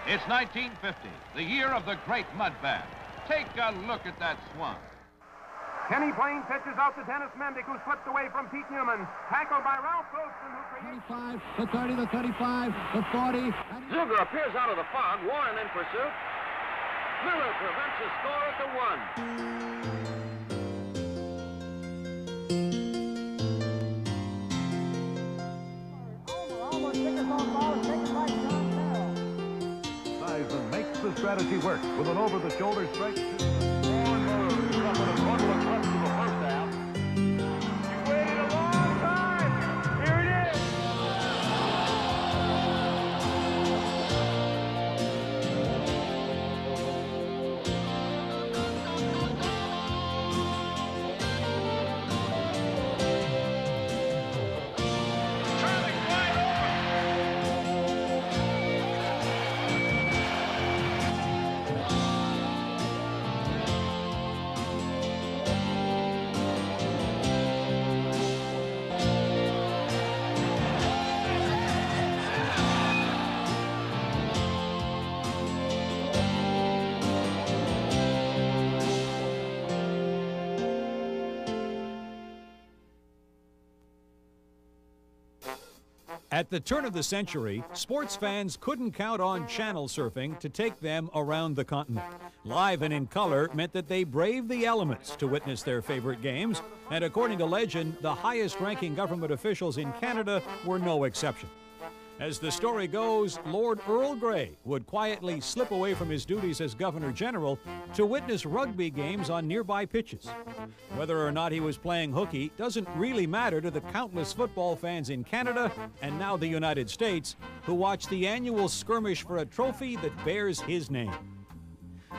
It's 1950, the year of the great mud bath. Take a look at that swamp. Kenny Blaine pitches out to Dennis Mendick, who slipped away from Pete Newman. Tackled by Ralph Goldston, who creates... 25, the 30, the 35, the 40. Zuger appears out of the fog. Warren in pursuit. Miller prevents a score at the 1. Sison makes the strategy work with an over-the-shoulder strike. Warren Miller is up with a total of runs to the first half. He waited a long time. Here it is. At the turn of the century, sports fans couldn't count on channel surfing to take them around the continent. Live and in color meant that they braved the elements to witness their favorite games, and according to legend, the highest-ranking government officials in Canada were no exception. As the story goes, Lord Earl Grey would quietly slip away from his duties as Governor-General to witness rugby games on nearby pitches. Whether or not he was playing hooky doesn't really matter to the countless football fans in Canada and now the United States who watch the annual skirmish for a trophy that bears his name.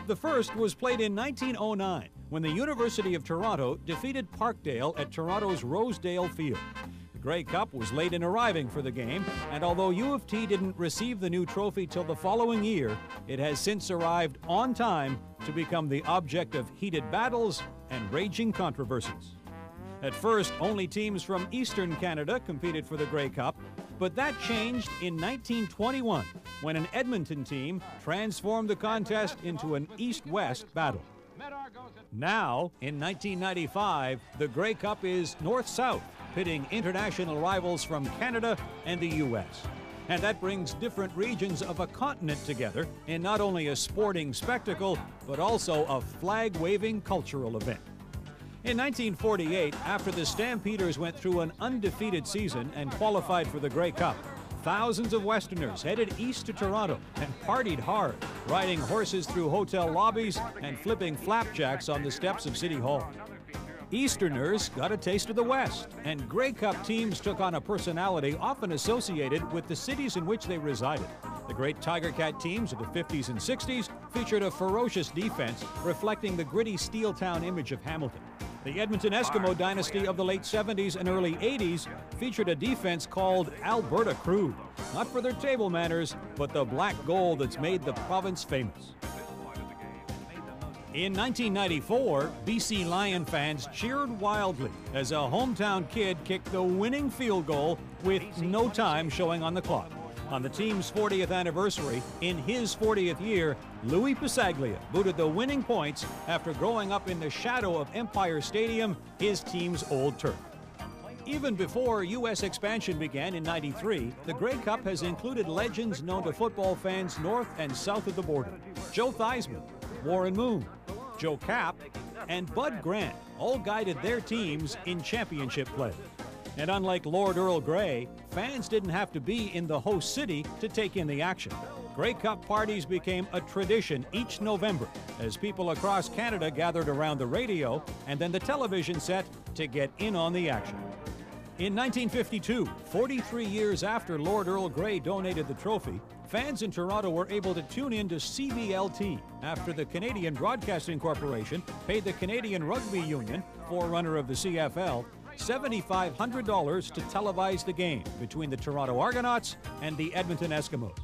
The first was played in 1909 when the University of Toronto defeated Parkdale at Toronto's Rosedale Field. Grey Cup was late in arriving for the game, and although U of T didn't receive the new trophy till the following year, it has since arrived on time to become the object of heated battles and raging controversies. At first, only teams from Eastern Canada competed for the Grey Cup, but that changed in 1921 when an Edmonton team transformed the contest into an East-West battle. Now, in 1995, the Grey Cup is North-South, pitting international rivals from Canada and the U.S. And that brings different regions of a continent together in not only a sporting spectacle, but also a flag-waving cultural event. In 1948, after the Stampeders went through an undefeated season and qualified for the Grey Cup, thousands of Westerners headed east to Toronto and partied hard, riding horses through hotel lobbies and flipping flapjacks on the steps of City Hall. Easterners got a taste of the West, and Grey Cup teams took on a personality often associated with the cities in which they resided. The great Tiger Cat teams of the 50s and 60s featured a ferocious defense reflecting the gritty steel town image of Hamilton. The Edmonton Eskimo dynasty of the late 70s and early 80s featured a defense called Alberta Crude, not for their table manners, but the black gold that's made the province famous. In 1994, BC Lion fans cheered wildly as a hometown kid kicked the winning field goal with no time showing on the clock. On the team's 40th anniversary, in his 40th year, Louis Pisaglia booted the winning points after growing up in the shadow of Empire Stadium, his team's old turf. Even before U.S. expansion began in '93, the Grey Cup has included legends known to football fans north and south of the border. Joe Theismann, Warren Moon, Joe Kapp, and Bud Grant all guided their teams in championship play. And unlike Lord Earl Grey, fans didn't have to be in the host city to take in the action. Grey Cup parties became a tradition each November as people across Canada gathered around the radio and then the television set to get in on the action. In 1952, 43 years after Lord Earl Grey donated the trophy, fans in Toronto were able to tune in to CBLT after the Canadian Broadcasting Corporation paid the Canadian Rugby Union, forerunner of the CFL, $7,500 to televise the game between the Toronto Argonauts and the Edmonton Eskimos.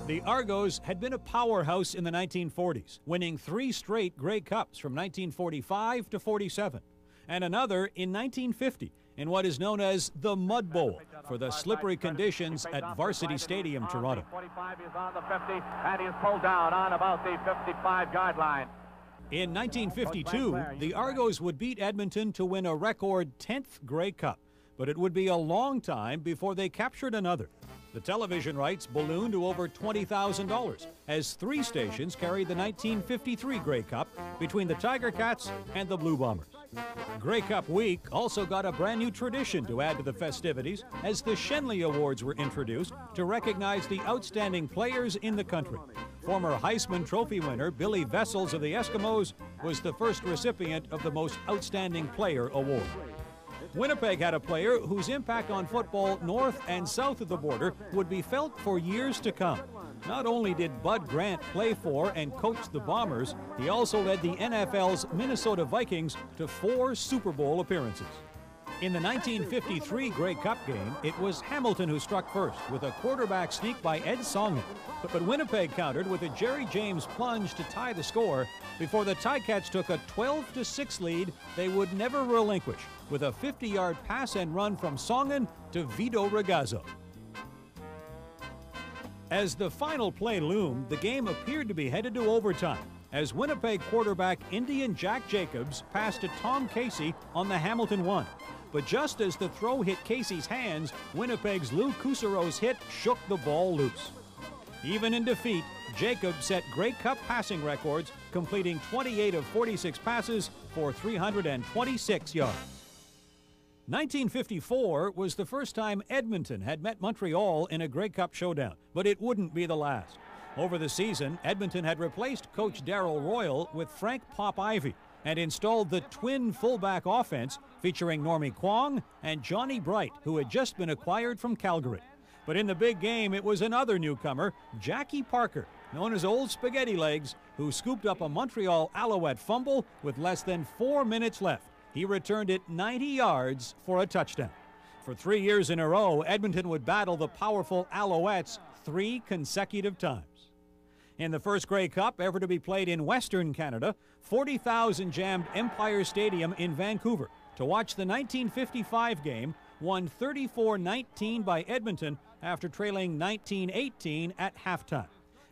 The Argos had been a powerhouse in the 1940s, winning 3 straight Grey Cups from 1945 to 47, and another in 1950, in what is known as the Mud Bowl for the slippery conditions at Varsity Stadium, Toronto. 45 is on the 50, and he is pulled down on about the 55-yard line. In 1952, the Argos would beat Edmonton to win a record 10th Grey Cup, but it would be a long time before they captured another. The television rights ballooned to over $20,000 as 3 stations carried the 1953 Grey Cup between the Tiger Cats and the Blue Bombers. Grey Cup Week also got a brand new tradition to add to the festivities as the Shenley Awards were introduced to recognize the outstanding players in the country. Former Heisman Trophy winner Billy Vessels of the Eskimos was the first recipient of the Most Outstanding Player Award. Winnipeg had a player whose impact on football north and south of the border would be felt for years to come. Not only did Bud Grant play for and coach the Bombers, he also led the NFL's Minnesota Vikings to 4 Super Bowl appearances. In the 1953 Grey Cup game, it was Hamilton who struck first with a quarterback sneak by Ed Songen. But Winnipeg countered with a Jerry James plunge to tie the score before the Ticats took a 12-6 lead they would never relinquish with a 50-yard pass and run from Songen to Vito Ragazzo. As the final play loomed, the game appeared to be headed to overtime as Winnipeg quarterback Indian Jack Jacobs passed to Tom Casey on the Hamilton 1. But just as the throw hit Casey's hands, Winnipeg's Lou Cousireau's hit shook the ball loose. Even in defeat, Jacobs set Grey Cup passing records, completing 28 of 46 passes for 326 yards. 1954 was the first time Edmonton had met Montreal in a Grey Cup showdown, but it wouldn't be the last. Over the season, Edmonton had replaced coach Darrell Royal with Frank Pop Ivy and installed the twin fullback offense featuring Normie Kwong and Johnny Bright, who had just been acquired from Calgary. But in the big game, it was another newcomer, Jackie Parker, known as Old Spaghetti Legs, who scooped up a Montreal Alouette fumble with less than 4 minutes left. He returned it 90 yards for a touchdown. For 3 years in a row, Edmonton would battle the powerful Alouettes 3 consecutive times. In the first Grey Cup ever to be played in Western Canada, 40,000 jammed Empire Stadium in Vancouver to watch the 1955 game, won 34-19 by Edmonton after trailing 19-18 at halftime.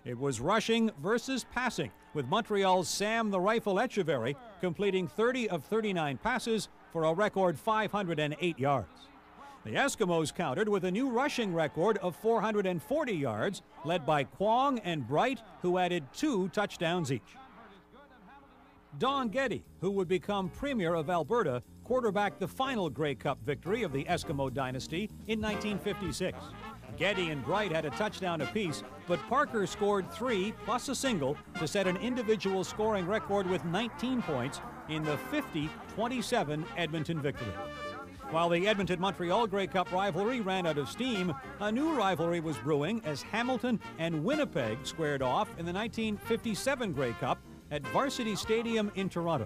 It was rushing versus passing, with Montreal's Sam the Rifle Echeverry completing 30 of 39 passes for a record 508 yards. The Eskimos countered with a new rushing record of 440 yards, led by Kwong and Bright, who added 2 touchdowns each. Don Getty, who would become Premier of Alberta, quarterbacked the final Grey Cup victory of the Eskimo dynasty in 1956. Getty and Bright had a touchdown apiece, but Parker scored 3 plus a single to set an individual scoring record with 19 points in the 50-27 Edmonton victory. While the Edmonton-Montreal Grey Cup rivalry ran out of steam, a new rivalry was brewing as Hamilton and Winnipeg squared off in the 1957 Grey Cup at Varsity Stadium in Toronto.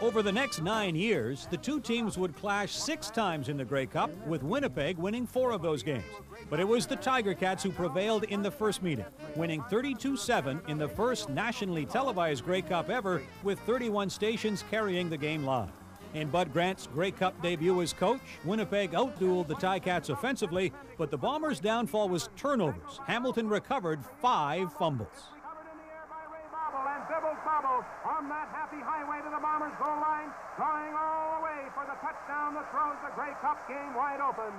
Over the next 9 years, the 2 teams would clash 6 times in the Grey Cup, with Winnipeg winning 4 of those games. But it was the Tiger Cats who prevailed in the first meeting, winning 32-7 in the first nationally televised Grey Cup ever, with 31 stations carrying the game live. In Bud Grant's Grey Cup debut as coach, Winnipeg outdueled the Ticats offensively, but the Bombers' downfall was turnovers. Hamilton recovered 5 fumbles. On that happy highway to the Bombers' goal line, drawing all the way for the touchdown that throws the Grey Cup game wide open.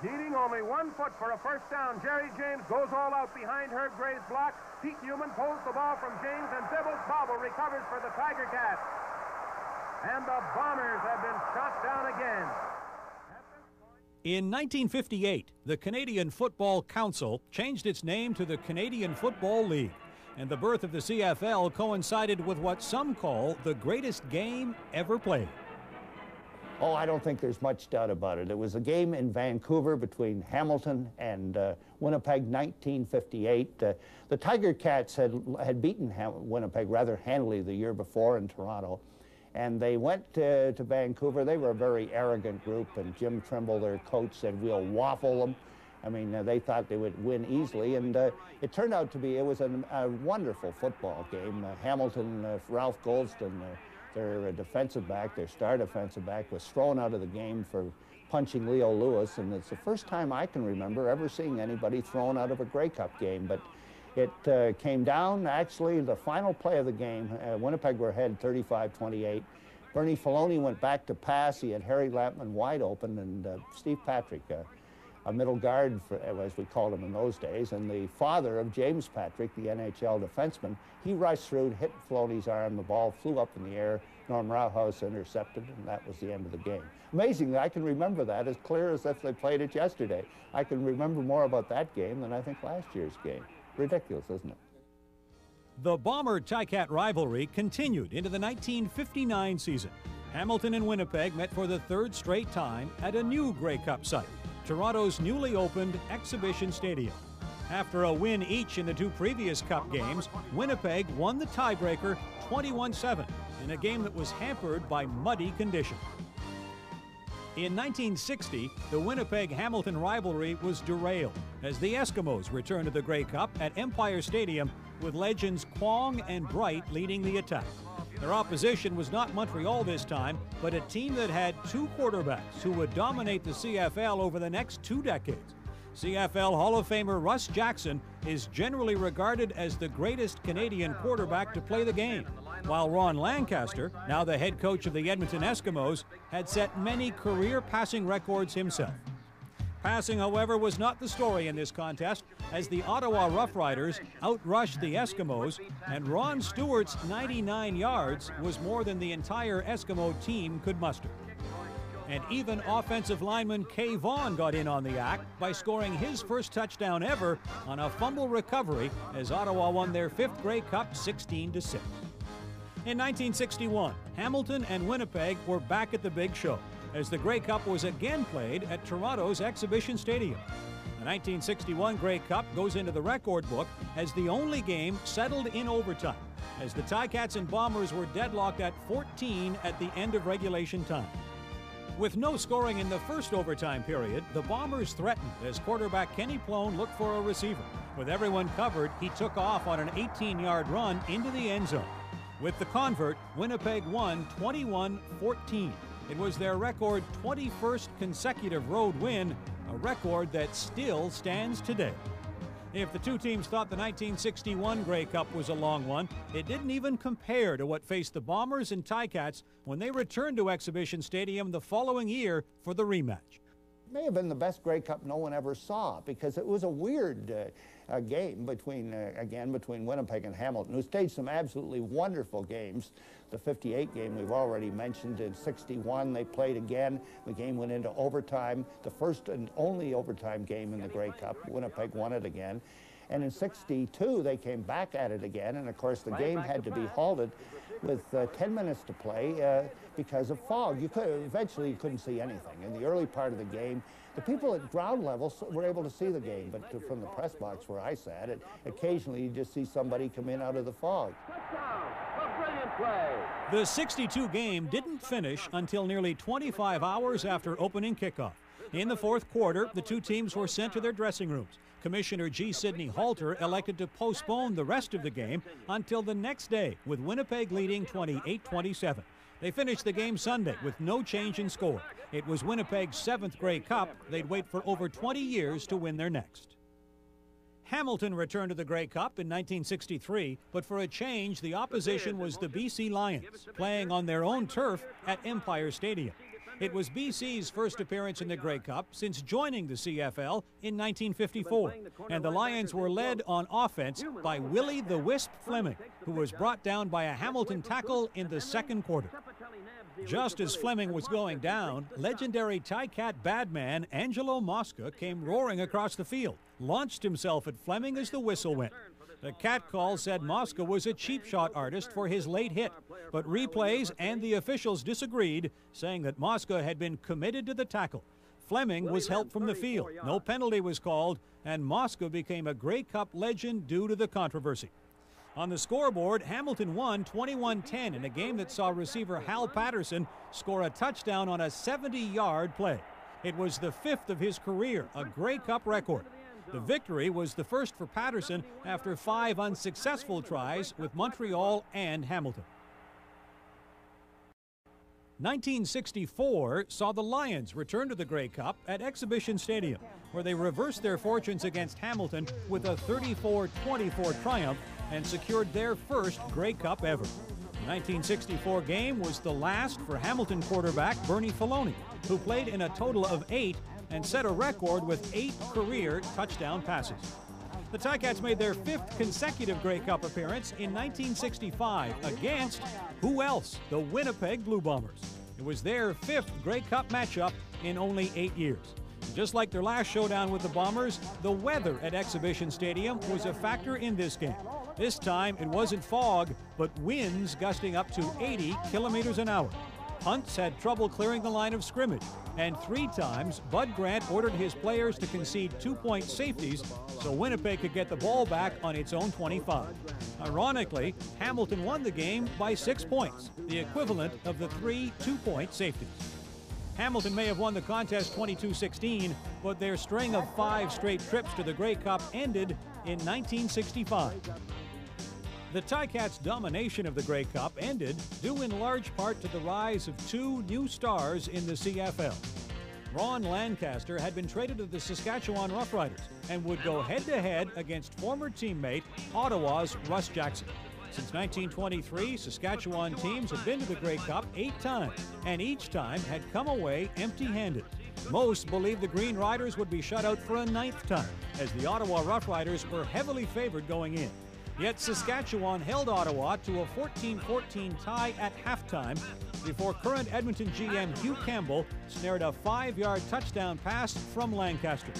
Needing only 1 foot for a first down, Jerry James goes all out behind Herb Gray's block. Pete Newman pulls the ball from James, and Bibble's bobble recovers for the Tiger Cats. And the Bombers have been shot down again. In 1958, the Canadian Football Council changed its name to the Canadian Football League, and the birth of the CFL coincided with what some call the greatest game ever played. Oh, I don't think there's much doubt about it. It was a game in Vancouver between Hamilton and Winnipeg, 1958. The Tiger Cats had beaten Winnipeg rather handily the year before in Toronto, and they went to Vancouver. They were a very arrogant group, and Jim Trimble, their coach, said, "We'll waffle them." I mean, they thought they would win easily, and it turned out to be, it was a wonderful football game. Hamilton, Ralph Goldston, Their defensive back, their star defensive back, was thrown out of the game for punching Leo Lewis, and it's the first time I can remember ever seeing anybody thrown out of a Grey Cup game. But it came down, actually, the final play of the game. Winnipeg were ahead 35-28. Bernie Filoni went back to pass. He had Harry Lampman wide open, and Steve Patrick, a middle guard, as we called him in those days, and the father of James Patrick, the NHL defenseman, he rushed through, hit Filoni's arm, the ball flew up in the air, Norm Rauhaus intercepted, and that was the end of the game. Amazingly, I can remember that as clear as if they played it yesterday. I can remember more about that game than I think last year's game. Ridiculous, isn't it? The Bomber-Ticat rivalry continued into the 1959 season. Hamilton and Winnipeg met for the third straight time at a new Grey Cup site, Toronto's newly opened Exhibition Stadium. After a win each in the two previous Cup games, Winnipeg won the tiebreaker 21-7 in a game that was hampered by muddy conditions. In 1960, the Winnipeg-Hamilton rivalry was derailed as the Eskimos returned to the Grey Cup at Empire Stadium with legends Kwong and Bright leading the attack. Their opposition was not Montreal this time, but a team that had two quarterbacks who would dominate the CFL over the next 2 decades. CFL Hall of Famer Russ Jackson is generally regarded as the greatest Canadian quarterback to play the game, while Ron Lancaster, now the head coach of the Edmonton Eskimos, had set many career passing records himself. Passing, however, was not the story in this contest, as the Ottawa Roughriders outrushed the Eskimos, and Ron Stewart's 99 yards was more than the entire Eskimo team could muster. And even offensive lineman Kay Vaughn got in on the act by scoring his first touchdown ever on a fumble recovery as Ottawa won their 5th Grey Cup 16-6. In 1961, Hamilton and Winnipeg were back at the big show as the Grey Cup was again played at Toronto's Exhibition Stadium. The 1961 Grey Cup goes into the record book as the only game settled in overtime, as the Ticats and Bombers were deadlocked at 14 at the end of regulation time. With no scoring in the first overtime period, the Bombers threatened as quarterback Kenny Plone looked for a receiver. With everyone covered, he took off on an 18-yard run into the end zone. With the convert, Winnipeg won 21-14. It was their record 21st consecutive road win, a record that still stands today. If the two teams thought the 1961 Grey Cup was a long one, it didn't even compare to what faced the Bombers and Ticats when they returned to Exhibition Stadium the following year for the rematch. It may have been the best Grey Cup no one ever saw, because it was a weird game between Winnipeg and Hamilton, who staged some absolutely wonderful games. The 58 game we've already mentioned. In 61 they played again. The game went into overtime, the first and only overtime game in the Grey Cup. Winnipeg won it again. And in 62 they came back at it again, and of course the game had to be halted with 10 minutes to play because of fog. Eventually you couldn't see anything. In the early part of the game, the people at ground level were able to see the game, but from the press box where I sat, occasionally you just see somebody come in out of the fog. The 62 game didn't finish until nearly 25 hours after opening kickoff. In the fourth quarter, the two teams were sent to their dressing rooms. Commissioner G. Sidney Halter elected to postpone the rest of the game until the next day, with Winnipeg leading 28-27. They finished the game Sunday with no change in score. It was Winnipeg's 7th Grey Cup. They'd wait for over 20 years to win their next. Hamilton returned to the Grey Cup in 1963, but for a change, the opposition was the BC Lions, playing on their own turf at Empire Stadium. It was BC's first appearance in the Grey Cup since joining the CFL in 1954, and the Lions were led on offense by Willie the Wisp Fleming, who was brought down by a Hamilton tackle in the second quarter. Just as Fleming was going down, legendary Ticat badman Angelo Mosca came roaring across the field, launched himself at Fleming as the whistle went. The catcall said Mosca was a cheap shot artist for his late hit, but replays and the officials disagreed, saying that Mosca had been committed to the tackle. Fleming was helped from the field, no penalty was called, and Mosca became a Grey Cup legend due to the controversy. On the scoreboard, Hamilton won 21-10 in a game that saw receiver Hal Patterson score a touchdown on a 70-yard play. It was the 5th of his career, a Grey Cup record. The victory was the first for Patterson after 5 unsuccessful tries with Montreal and Hamilton. 1964 saw the Lions return to the Grey Cup at Exhibition Stadium, where they reversed their fortunes against Hamilton with a 34-24 triumph and secured their first Grey Cup ever. The 1964 game was the last for Hamilton quarterback Bernie Filoni, who played in a total of 8 and set a record with 8 career touchdown passes. The Ticats made their 5th consecutive Grey Cup appearance in 1965 against, who else? The Winnipeg Blue Bombers. It was their 5th Grey Cup matchup in only 8 years. Just like their last showdown with the Bombers, the weather at Exhibition Stadium was a factor in this game. This time, it wasn't fog, but winds gusting up to 80 kilometers an hour. Punts had trouble clearing the line of scrimmage, and 3 times Bud Grant ordered his players to concede 2-point safeties so Winnipeg could get the ball back on its own 25. Ironically, Hamilton won the game by 6 points, the equivalent of the 3 2-point safeties. Hamilton may have won the contest 22-16, but their string of 5 straight trips to the Grey Cup ended in 1965. The Ticats' domination of the Grey Cup ended due in large part to the rise of 2 new stars in the CFL. Ron Lancaster had been traded to the Saskatchewan Roughriders and would go head-to-head against former teammate Ottawa's Russ Jackson. Since 1923, Saskatchewan teams had been to the Grey Cup 8 times, and each time had come away empty-handed. Most believed the Green Riders would be shut out for a 9th time, as the Ottawa Roughriders were heavily favored going in. Yet Saskatchewan held Ottawa to a 14-14 tie at halftime before current Edmonton GM Hugh Campbell snared a 5-yard touchdown pass from Lancaster.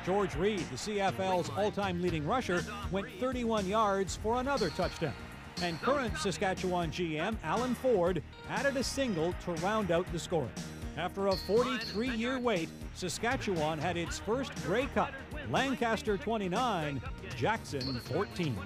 George Reed, the CFL's all-time leading rusher, went 31 yards for another touchdown. And current Saskatchewan GM Alan Ford added a single to round out the scoring. After a 43-year wait, Saskatchewan had its first Grey Cup. Lancaster 29, Jackson 14.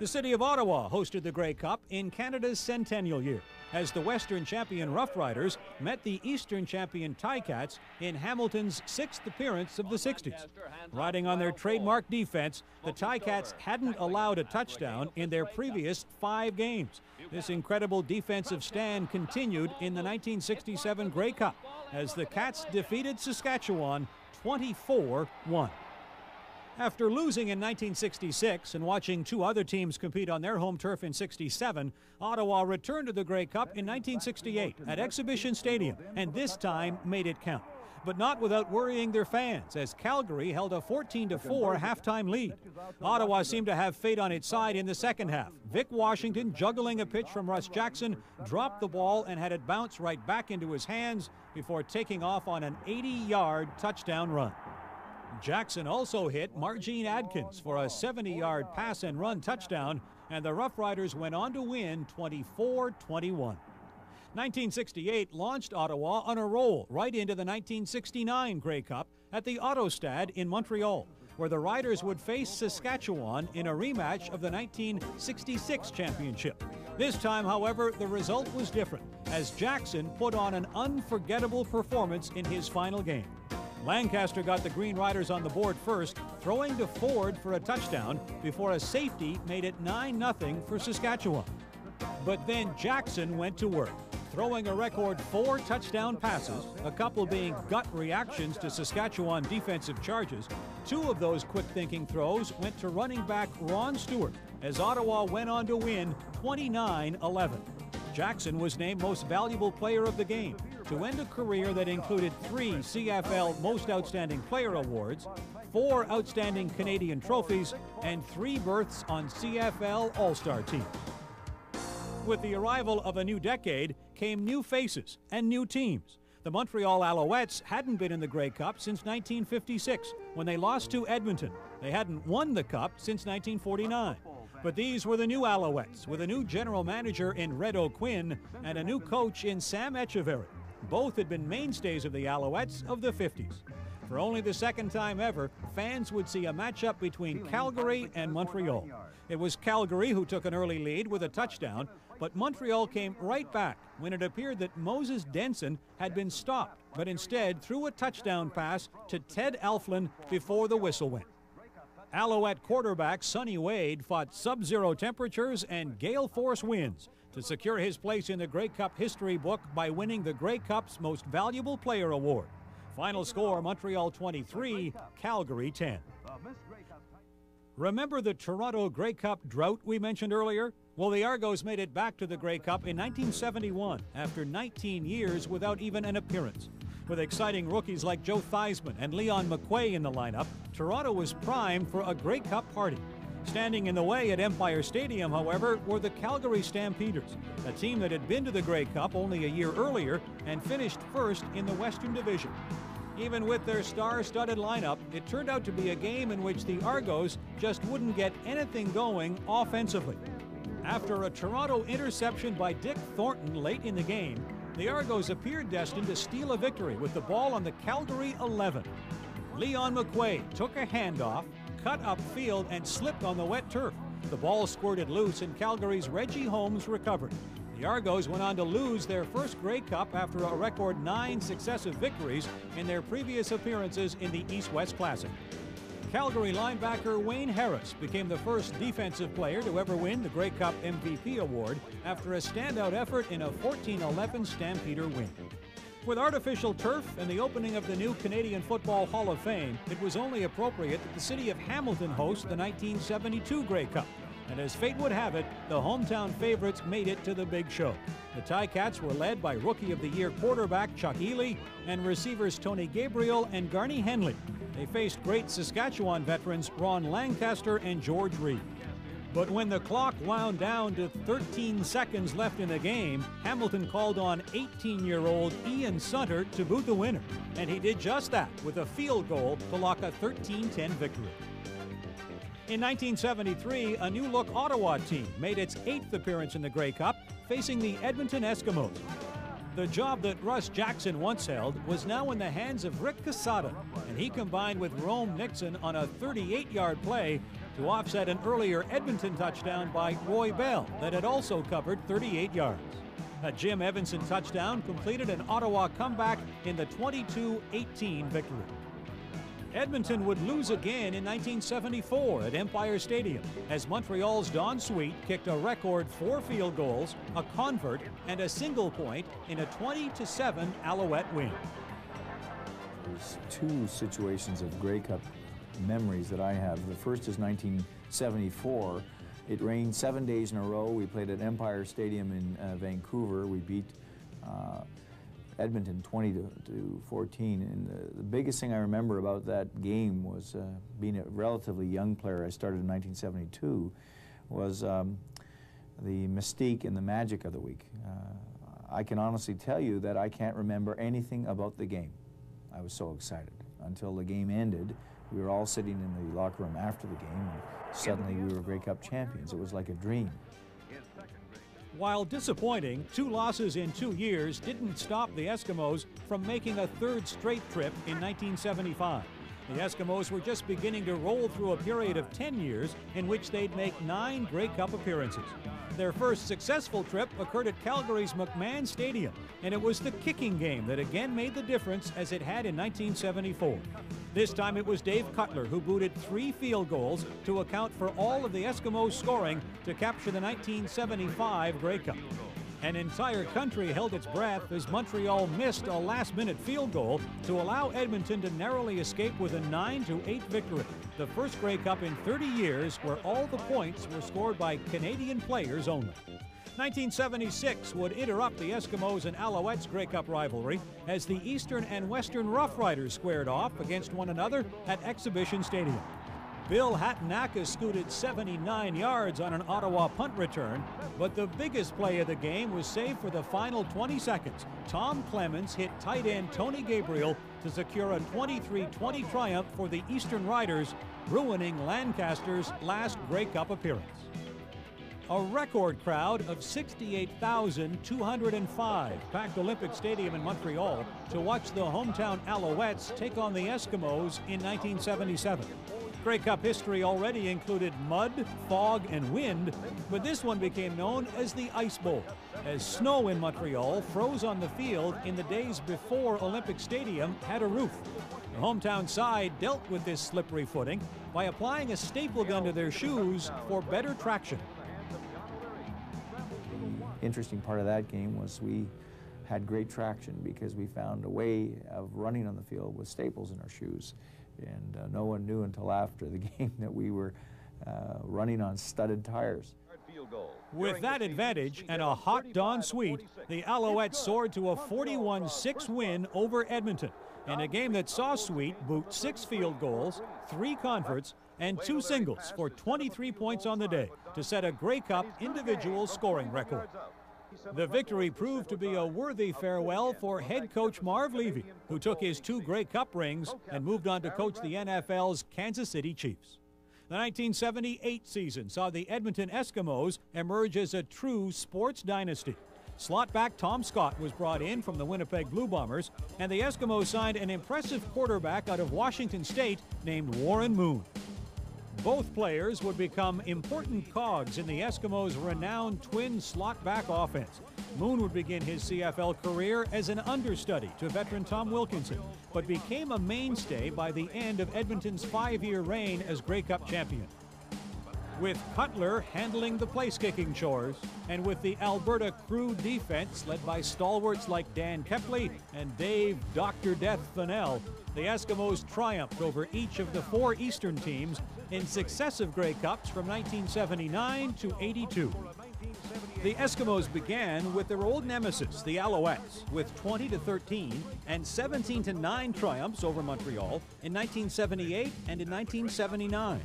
The city of Ottawa hosted the Grey Cup in Canada's centennial year, as the Western champion Roughriders met the Eastern champion Ticats in Hamilton's 6th appearance of the 60s. Riding on their trademark defense, the Ticats hadn't allowed a touchdown in their previous 5 games. This incredible defensive stand continued in the 1967 Grey Cup, as the Cats defeated Saskatchewan 24-1. After losing in 1966 and watching 2 other teams compete on their home turf in '67, Ottawa returned to the Grey Cup in 1968 at Exhibition Stadium, and this time made it count. But not without worrying their fans, as Calgary held a 14-4 halftime lead. Ottawa seemed to have fate on its side in the second half. Vic Washington, juggling a pitch from Russ Jackson, dropped the ball and had it bounce right back into his hands before taking off on an 80-yard touchdown run. Jackson also hit Margene Adkins for a 70-yard pass and run touchdown, and the Roughriders went on to win 24-21. 1968 launched Ottawa on a roll right into the 1969 Grey Cup at the Autostade in Montreal, where the Riders would face Saskatchewan in a rematch of the 1966 championship. This time, however, the result was different, as Jackson put on an unforgettable performance in his final game. Lancaster got the Green Riders on the board first, throwing to Ford for a touchdown before a safety made it 9-0 for Saskatchewan. But then Jackson went to work, throwing a record 4 touchdown passes, a couple being gut reactions to Saskatchewan defensive charges. 2 of those quick-thinking throws went to running back Ron Stewart, as Ottawa went on to win 29-11. Jackson was named Most Valuable Player of the game, to end a career that included 3 CFL Most Outstanding Player awards, 4 Outstanding Canadian trophies, and 3 berths on CFL All-Star teams. With the arrival of a new decade came new faces and new teams. The Montreal Alouettes hadn't been in the Grey Cup since 1956, when they lost to Edmonton. They hadn't won the Cup since 1949. But these were the new Alouettes, with a new general manager in Red O'Quinn and a new coach in Sam Echeverry. Both had been mainstays of the Alouettes of the 50s. For only the second time ever, fans would see a matchup between Calgary and Montreal. It was Calgary who took an early lead with a touchdown, but Montreal came right back when it appeared that Moses Denson had been stopped, but instead threw a touchdown pass to Ted Alflin before the whistle went. Alouette quarterback Sonny Wade fought sub-zero temperatures and gale force winds to secure his place in the Grey Cup history book by winning the Grey Cup's Most Valuable Player Award. Final score, Montreal 23, Calgary 10. Remember the Toronto Grey Cup drought we mentioned earlier? Well, the Argos made it back to the Grey Cup in 1971 after 19 years without even an appearance. With exciting rookies like Joe Theismann and Leon McQuay in the lineup, Toronto was primed for a Grey Cup party. Standing in the way at Empire Stadium, however, were the Calgary Stampeders, a team that had been to the Grey Cup only a year earlier and finished first in the Western Division. Even with their star-studded lineup, it turned out to be a game in which the Argos just wouldn't get anything going offensively. After a Toronto interception by Dick Thornton late in the game, the Argos appeared destined to steal a victory with the ball on the Calgary 11. Leon McQuay took a handoff, cut upfield, and slipped on the wet turf. The ball squirted loose and Calgary's Reggie Holmes recovered. The Argos went on to lose their first Grey Cup after a record 9 successive victories in their previous appearances in the East-West Classic. Calgary linebacker Wayne Harris became the first defensive player to ever win the Grey Cup MVP award after a standout effort in a 14-11 Stampeder win. With artificial turf and the opening of the new Canadian Football Hall of Fame, it was only appropriate that the city of Hamilton host the 1972 Grey Cup. And as fate would have it, the hometown favorites made it to the big show. The Ticats were led by Rookie of the Year quarterback Chuck Ely and receivers Tony Gabriel and Garnie Henley. They faced great Saskatchewan veterans Ron Lancaster and George Reed. But when the clock wound down to 13 seconds left in the game, Hamilton called on 18-year-old Ian Sutter to boot the winner. And he did just that with a field goal to lock a 13-10 victory. In 1973, a new-look Ottawa team made its 8th appearance in the Grey Cup, facing the Edmonton Eskimos. The job that Russ Jackson once held was now in the hands of Rick Casada, and he combined with Rome Nixon on a 38-yard play to offset an earlier Edmonton touchdown by Roy Bell that had also covered 38 yards. A Jim Evanson touchdown completed an Ottawa comeback in the 22-18 victory. Edmonton would lose again in 1974 at Empire Stadium as Montreal's Don Sweet kicked a record 4 field goals, a convert, and a single point in a 20-7 Alouette win. There's 2 situations of Grey Cup memories that I have. The first is 1974. It rained 7 days in a row. We played at Empire Stadium in Vancouver. We beat Edmonton 20-14, and the biggest thing I remember about that game was being a relatively young player. I started in 1972. Was the mystique and the magic of the week. I can honestly tell you that I can't remember anything about the game. I was so excited until the game ended. We were all sitting in the locker room after the game, and suddenly we were Grey Cup champions. It was like a dream. While disappointing, 2 losses in 2 years didn't stop the Eskimos from making a 3rd straight trip in 1975. The Eskimos were just beginning to roll through a period of 10 years in which they'd make 9 Grey Cup appearances. Their first successful trip occurred at Calgary's McMahon Stadium, and it was the kicking game that again made the difference as it had in 1974. This time it was Dave Cutler who booted 3 field goals to account for all of the Eskimos scoring to capture the 1975 Grey Cup. An entire country held its breath as Montreal missed a last-minute field goal to allow Edmonton to narrowly escape with a 9-8 victory, the first Grey Cup in 30 years where all the points were scored by Canadian players only. 1976 would interrupt the Eskimos and Alouettes Grey Cup rivalry as the Eastern and Western Rough Riders squared off against one another at Exhibition Stadium. Bill Hatanaka scooted 79 yards on an Ottawa punt return, but the biggest play of the game was saved for the final 20 seconds. Tom Clemens hit tight end Tony Gabriel to secure a 23-20 triumph for the Eastern Riders, ruining Lancaster's last Grey Cup appearance. A record crowd of 68,205 packed Olympic Stadium in Montreal to watch the hometown Alouettes take on the Eskimos in 1977. Grey Cup history already included mud, fog, and wind, but this one became known as the Ice Bowl, as snow in Montreal froze on the field in the days before Olympic Stadium had a roof. The hometown side dealt with this slippery footing by applying a staple gun to their shoes for better traction. interesting part of that game was we had great traction because we found a way of running on the field with staples in our shoes. And no one knew until after the game that we were running on studded tires. With that advantage and a hot Don Sweet, the Alouettes soared to a 41-6 win over Edmonton in a game that saw Sweet boot 6 field goals, 3 converts, and 2 singles for 23 points on the day to set a Grey Cup individual scoring record. The victory proved to be a worthy farewell for head coach Marv Levy, who took his 2 Grey Cup rings and moved on to coach the NFL's Kansas City Chiefs. The 1978 season saw the Edmonton Eskimos emerge as a true sports dynasty. Slot back Tom Scott was brought in from the Winnipeg Blue Bombers, and the Eskimos signed an impressive quarterback out of Washington State named Warren Moon. Both players would become important cogs in the Eskimos' renowned twin slot-back offense. Moon would begin his CFL career as an understudy to veteran Tom Wilkinson, but became a mainstay by the end of Edmonton's 5-year reign as Grey Cup champion. With Cutler handling the place-kicking chores, and with the Alberta crew defense led by stalwarts like Dan Kepley and Dave Dr. Death Fennell, the Eskimos triumphed over each of the 4 Eastern teams in successive Grey Cups from 1979 to 82. The Eskimos began with their old nemesis, the Alouettes, with 20-13 and 17-9 triumphs over Montreal in 1978 and in 1979.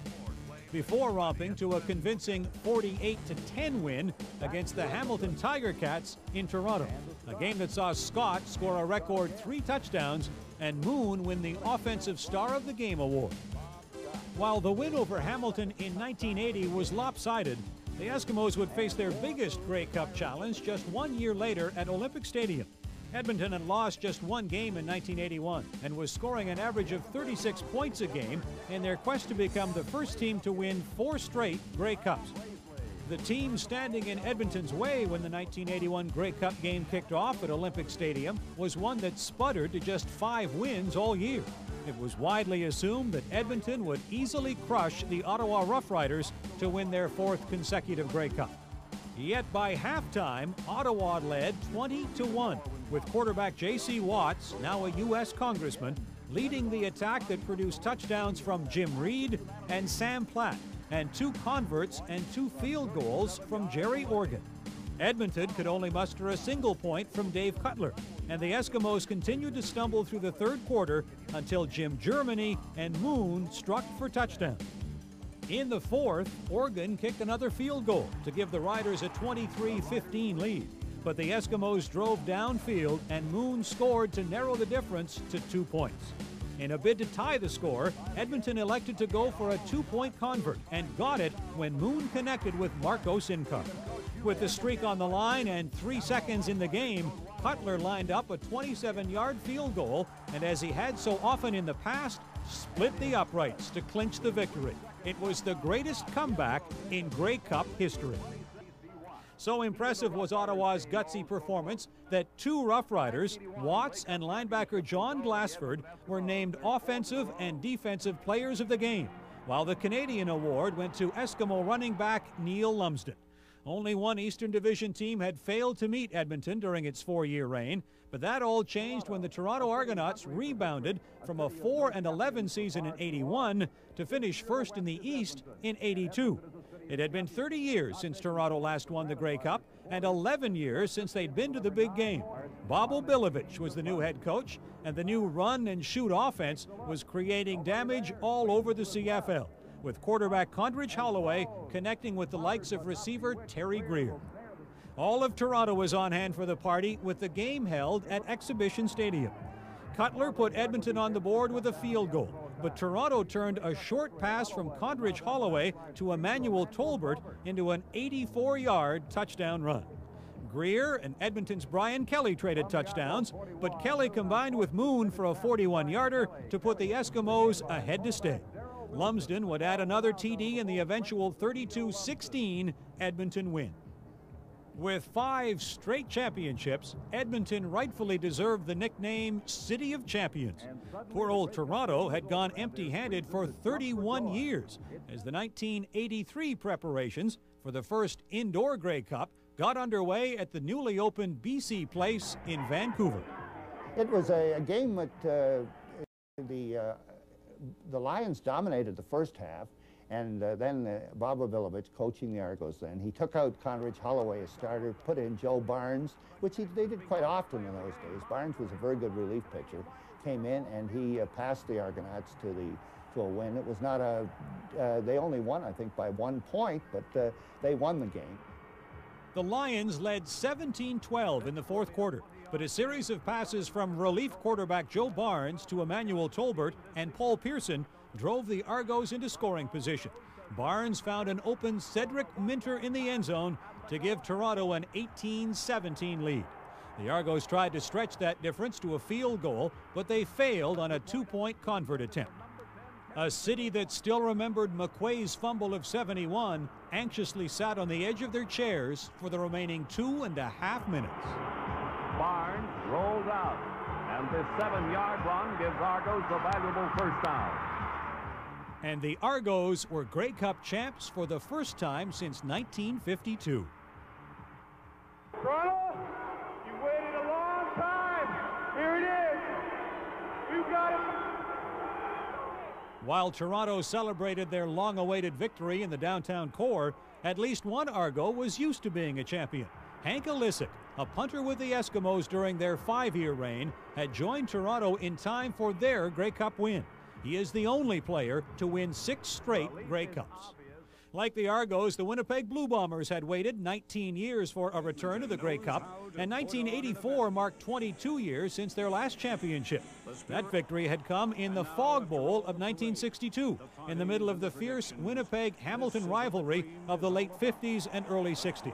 Before romping to a convincing 48-10 win against the Hamilton Tiger Cats in Toronto, a game that saw Scott score a record 3 touchdowns and Moon win the Offensive Star of the Game award. While the win over Hamilton in 1980 was lopsided, the Eskimos would face their biggest Grey Cup challenge just 1 year later at Olympic Stadium. Edmonton had lost just 1 game in 1981 and was scoring an average of 36 points a game in their quest to become the first team to win 4 straight Grey Cups. The team standing in Edmonton's way when the 1981 Grey Cup game kicked off at Olympic Stadium was one that sputtered to just 5 wins all year. It was widely assumed that Edmonton would easily crush the Ottawa Roughriders to win their 4th consecutive Grey Cup. Yet by halftime, Ottawa led 20-1, with quarterback J.C. Watts, now a U.S. congressman, leading the attack that produced touchdowns from Jim Reed and Sam Platt, and 2 converts and 2 field goals from Jerry Organ. Edmonton could only muster a single point from Dave Cutler, and the Eskimos continued to stumble through the 3rd quarter until Jim Germany and Moon struck for touchdowns. In the 4th, Organ kicked another field goal to give the Riders a 23-15 lead, but the Eskimos drove downfield and Moon scored to narrow the difference to 2 points. In a bid to tie the score, Edmonton elected to go for a 2-point convert and got it when Moon connected with Marco Sincar. With the streak on the line and 3 seconds in the game, Cutler lined up a 27-yard field goal and, as he had so often in the past, split the uprights to clinch the victory. It was the greatest comeback in Grey Cup history. So impressive was Ottawa's gutsy performance that 2 Rough Riders, Watts and linebacker John Glassford, were named Offensive and Defensive Players of the Game, while the Canadian award went to Eskimo running back Neil Lumsden. Only 1 Eastern Division team had failed to meet Edmonton during its 4-year reign, but that all changed when the Toronto Argonauts rebounded from a 4-11 season in '81 to finish first in the East in '82. It had been 30 years since Toronto last won the Grey Cup and 11 years since they'd been to the big game. Bob Obilovich was the new head coach, and the new run-and-shoot offense was creating damage all over the CFL, with quarterback Condridge Holloway connecting with the likes of receiver Terry Greer. All of Toronto was on hand for the party, with the game held at Exhibition Stadium. Cutler put Edmonton on the board with a field goal, but Toronto turned a short pass from Condridge Holloway to Emmanuel Tolbert into an 84-yard touchdown run. Greer and Edmonton's Brian Kelly traded touchdowns, but Kelly combined with Moon for a 41-yarder to put the Eskimos ahead to stay. Lumsden would add another TD in the eventual 32-16 Edmonton win. With 5 straight championships, Edmonton rightfully deserved the nickname City of Champions. Poor old Toronto had gone empty-handed for 31 years, as the 1983 preparations for the first indoor Grey Cup got underway at the newly opened BC Place in Vancouver. It was a game that the Lions dominated the first half, and then Bob Avilovich, coaching the Argos then, he took out Conridge Holloway as starter, put in Joe Barnes, which they did quite often in those days. Barnes was a very good relief pitcher, came in and he passed the Argonauts to a win. It was not a, they only won, I think, by 1 point, but they won the game. The Lions led 17-12 in the fourth quarter, but a series of passes from relief quarterback Joe Barnes to Emmanuel Tolbert and Paul Pearson drove the Argos into scoring position. Barnes found an open Cedric Minter in the end zone to give Toronto an 18-17 lead. The Argos tried to stretch that difference to a field goal, but they failed on a 2-point convert attempt. A city that still remembered McQuay's fumble of 71 anxiously sat on the edge of their chairs for the remaining 2.5 minutes. Barnes rolls out, and this 7-yard run gives Argos a valuable first down. And the Argos were Grey Cup champs for the first time since 1952. Toronto, you waited a long time. Here it is. You got it. While Toronto celebrated their long-awaited victory in the downtown core, at least one Argo was used to being a champion. Hank Illicik, a punter with the Eskimos during their 5-year reign, had joined Toronto in time for their Grey Cup win. He is the only player to win 6 straight Grey Cups. Like the Argos, the Winnipeg Blue Bombers had waited 19 years for a return to the Grey Cup, and 1984 marked 22 years since their last championship. That victory had come in the Fog Bowl of 1962, in the middle of the fierce Winnipeg-Hamilton rivalry of the late 50s and early 60s.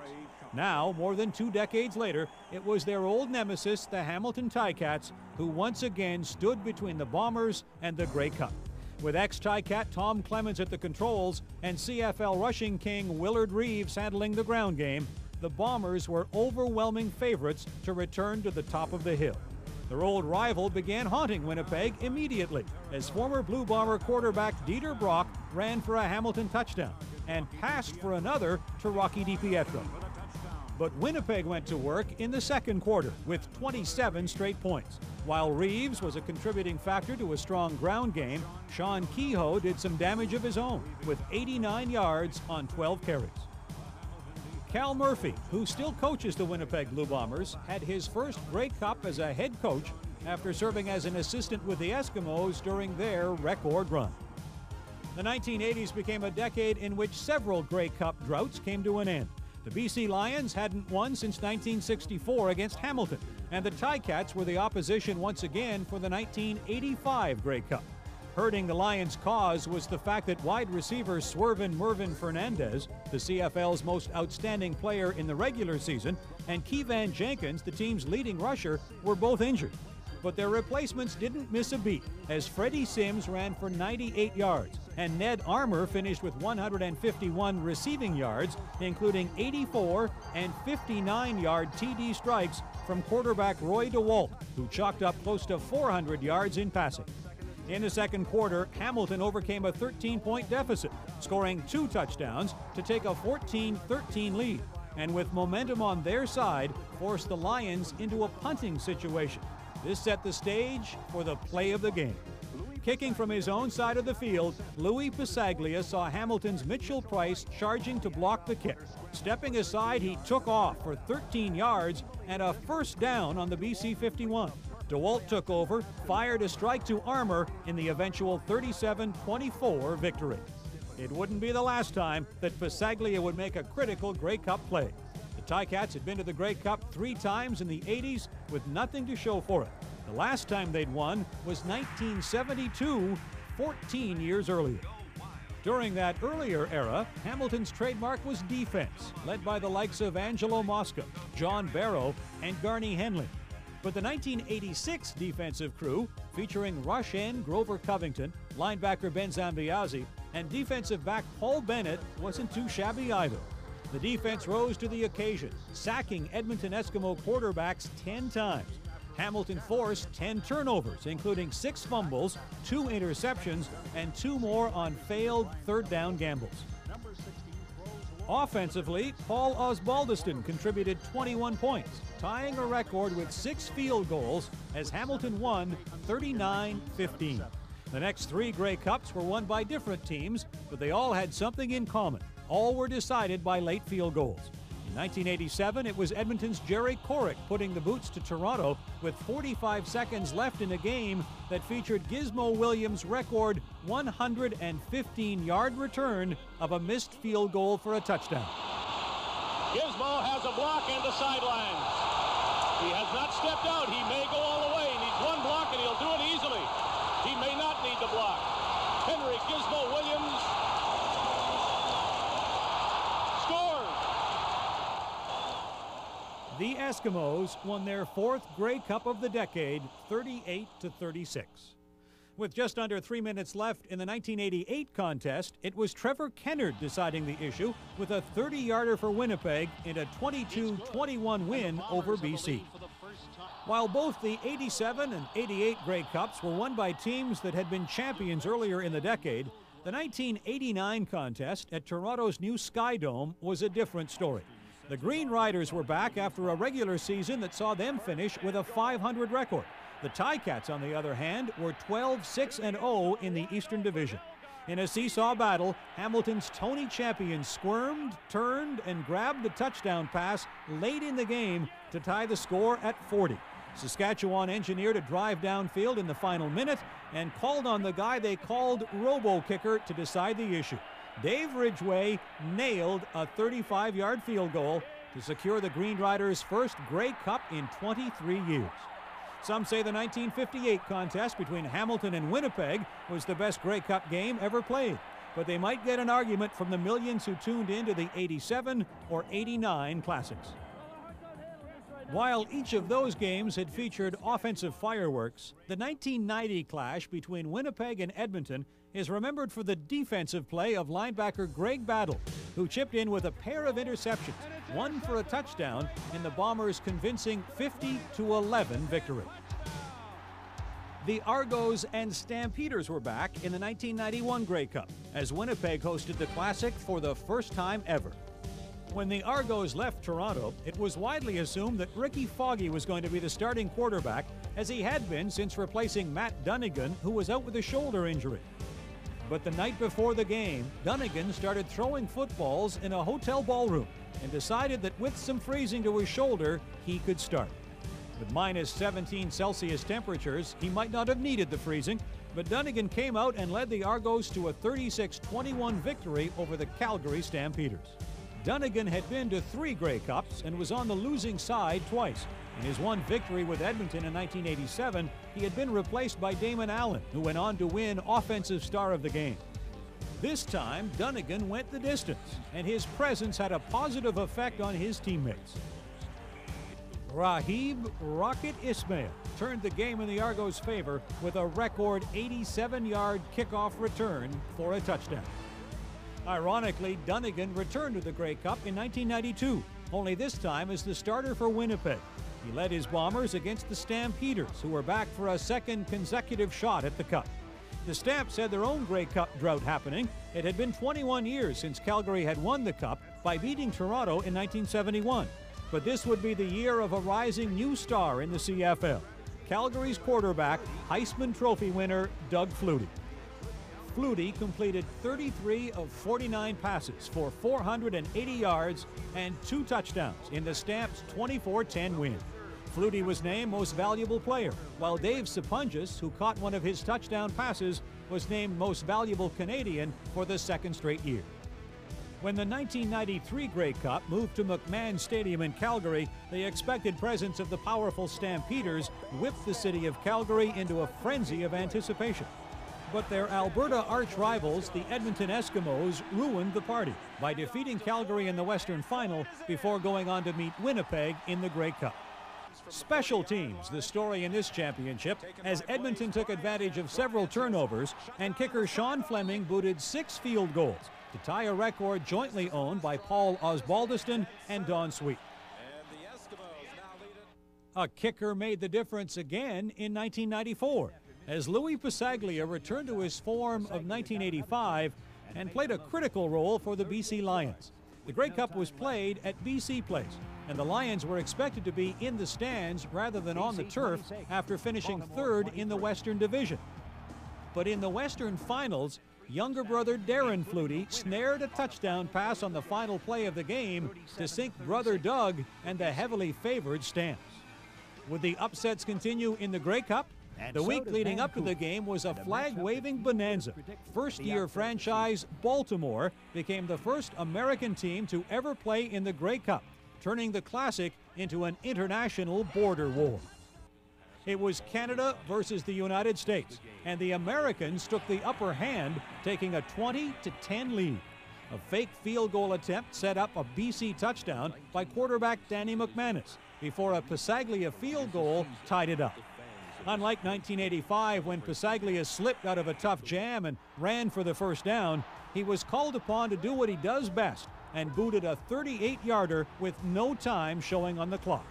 Now, more than 2 decades later, it was their old nemesis, the Hamilton Ticats, who once again stood between the Bombers and the Grey Cup. With ex-Ticat Tom Clements at the controls and CFL rushing king Willard Reeves handling the ground game, the Bombers were overwhelming favorites to return to the top of the hill. Their old rival began haunting Winnipeg immediately as former Blue Bomber quarterback Dieter Brock ran for a Hamilton touchdown and passed for another to Rocky DiPietro. But Winnipeg went to work in the second quarter with 27 straight points. While Reeves was a contributing factor to a strong ground game, Sean Kehoe did some damage of his own with 89 yards on 12 carries. Cal Murphy, who still coaches the Winnipeg Blue Bombers, had his first Grey Cup as a head coach after serving as an assistant with the Eskimos during their record run. The 1980s became a decade in which several Grey Cup droughts came to an end. The BC Lions hadn't won since 1964 against Hamilton, and the Ticats were the opposition once again for the 1985 Grey Cup. Hurting the Lions' cause was the fact that wide receiver Swervin Mervin Fernandez, the CFL's most outstanding player in the regular season, and Keevan Jenkins, the team's leading rusher, were both injured. But their replacements didn't miss a beat, as Freddie Sims ran for 98 yards, and Ned Armour finished with 151 receiving yards, including 84 and 59-yard TD strikes from quarterback Roy DeWalt, who chalked up close to 400 yards in passing. In the second quarter, Hamilton overcame a 13-point deficit, scoring 2 touchdowns to take a 14-13 lead, and with momentum on their side, forced the Lions into a punting situation. This set the stage for the play of the game. Kicking from his own side of the field, Louis Passaglia saw Hamilton's Mitchell Price charging to block the kick. Stepping aside, he took off for 13 yards and a first down on the BC 51. DeWalt took over, fired a strike to Armour in the eventual 37-24 victory. It wouldn't be the last time that Passaglia would make a critical Grey Cup play. The Ticats had been to the Grey Cup 3 times in the 80s with nothing to show for it. The last time they'd won was 1972, 14 years earlier. During that earlier era, Hamilton's trademark was defense, led by the likes of Angelo Mosca, John Barrow, and Garney Henley. But the 1986 defensive crew, featuring rush end Grover Covington, linebacker Ben Zambiazzi, and defensive back Paul Bennett, wasn't too shabby either. The defense rose to the occasion, sacking Edmonton Eskimo quarterbacks 10 times. Hamilton forced 10 turnovers, including 6 fumbles, 2 interceptions, and 2 more on failed third down gambles. Offensively, Paul Osbaldiston contributed 21 points, tying a record with 6 field goals as Hamilton won 39-15. The next 3 Grey Cups were won by different teams, but they all had something in common. All were decided by late field goals. In 1987, it was Edmonton's Jerry Corrick putting the boots to Toronto with 45 seconds left in a game that featured Gizmo Williams' record 115-yard return of a missed field goal for a touchdown. Gizmo has a block in the sidelines. He has not stepped out. He may go all the way. He needs one block, and he'll do it easily. He may not need the block. Henry Gizmo Williams scores. The Eskimos won their 4th Grey Cup of the decade, 38-36. With just under 3 minutes left in the 1988 contest, it was Trevor Kennard deciding the issue with a 30-yarder for Winnipeg in a 22-21 win over BC. While both the 87 and 88 Grey Cups were won by teams that had been champions earlier in the decade, the 1989 contest at Toronto's new Sky Dome was a different story. The Green Riders were back after a regular season that saw them finish with a .500 record. The Ticats, on the other hand, were 12-6-0 in the Eastern Division. In a seesaw battle, Hamilton's Tony Champion squirmed, turned, and grabbed the touchdown pass late in the game to tie the score at 40. Saskatchewan engineered a drive downfield in the final minute and called on the guy they called Robo-Kicker to decide the issue. Dave Ridgway nailed a 35-yard field goal to secure the Green Riders' first Grey Cup in 23 years. Some say the 1958 contest between Hamilton and Winnipeg was the best Grey Cup game ever played, but they might get an argument from the millions who tuned in to the 87 or 89 classics. While each of those games had featured offensive fireworks, the 1990 clash between Winnipeg and Edmonton is remembered for the defensive play of linebacker Greg Battle, who chipped in with a pair of interceptions, one for a touchdown in the Bombers' convincing 50-11 victory. The Argos and Stampeders were back in the 1991 Grey Cup, as Winnipeg hosted the Classic for the first time ever. When the Argos left Toronto, it was widely assumed that Ricky Foggy was going to be the starting quarterback, as he had been since replacing Matt Dunnigan, who was out with a shoulder injury. But the night before the game, Dunnigan started throwing footballs in a hotel ballroom and decided that with some freezing to his shoulder, he could start. With minus 17 Celsius temperatures, he might not have needed the freezing, but Dunnigan came out and led the Argos to a 36-21 victory over the Calgary Stampeders. Dunnigan had been to 3 Grey Cups and was on the losing side twice. In his one victory with Edmonton in 1987, he had been replaced by Damon Allen, who went on to win Offensive Star of the Game. This time, Dunnigan went the distance, and his presence had a positive effect on his teammates. Rahib Rocket Ismail turned the game in the Argos' favor with a record 87-yard kickoff return for a touchdown. Ironically, Dunnigan returned to the Grey Cup in 1992, only this time as the starter for Winnipeg. He led his Bombers against the Stampeders, who were back for a second consecutive shot at the Cup. The Stamps had their own Grey Cup drought happening. It had been 21 years since Calgary had won the Cup by beating Toronto in 1971. But this would be the year of a rising new star in the CFL, Calgary's quarterback, Heisman Trophy winner Doug Flutie. Flutie completed 33 of 49 passes for 480 yards and 2 touchdowns in the Stamps' 24-10 win. Flutie was named Most Valuable Player, while Dave Sapungis, who caught one of his touchdown passes, was named Most Valuable Canadian for the 2nd straight year. When the 1993 Grey Cup moved to McMahon Stadium in Calgary, the expected presence of the powerful Stampeders whipped the city of Calgary into a frenzy of anticipation. But their Alberta arch-rivals, the Edmonton Eskimos, ruined the party by defeating Calgary in the Western Final before going on to meet Winnipeg in the Grey Cup. Special teams, the story in this championship, as Edmonton took advantage of several turnovers and kicker Sean Fleming booted 6 field goals to tie a record jointly owned by Paul Osbaldiston and Don Sweet. A kicker made the difference again in 1994. As Louis Pasaglia returned to his form of 1985 and played a critical role for the BC Lions. The Grey Cup was played at BC Place, and the Lions were expected to be in the stands rather than on the turf after finishing third in the Western Division. But in the Western Finals, younger brother Darren Flutie snared a touchdown pass on the final play of the game to sink brother Doug and the heavily favored Stamps. Would the upsets continue in the Grey Cup? The week leading up to the game was a flag-waving bonanza. First-year franchise Baltimore became the first American team to ever play in the Grey Cup, turning the Classic into an international border war. It was Canada versus the United States, and the Americans took the upper hand, taking a 20-10 lead. A fake field goal attempt set up a BC touchdown by quarterback Danny McManus before a Passaglia field goal tied it up. Unlike 1985, when Passaglia slipped out of a tough jam and ran for the first down, he was called upon to do what he does best and booted a 38-yarder with no time showing on the clock.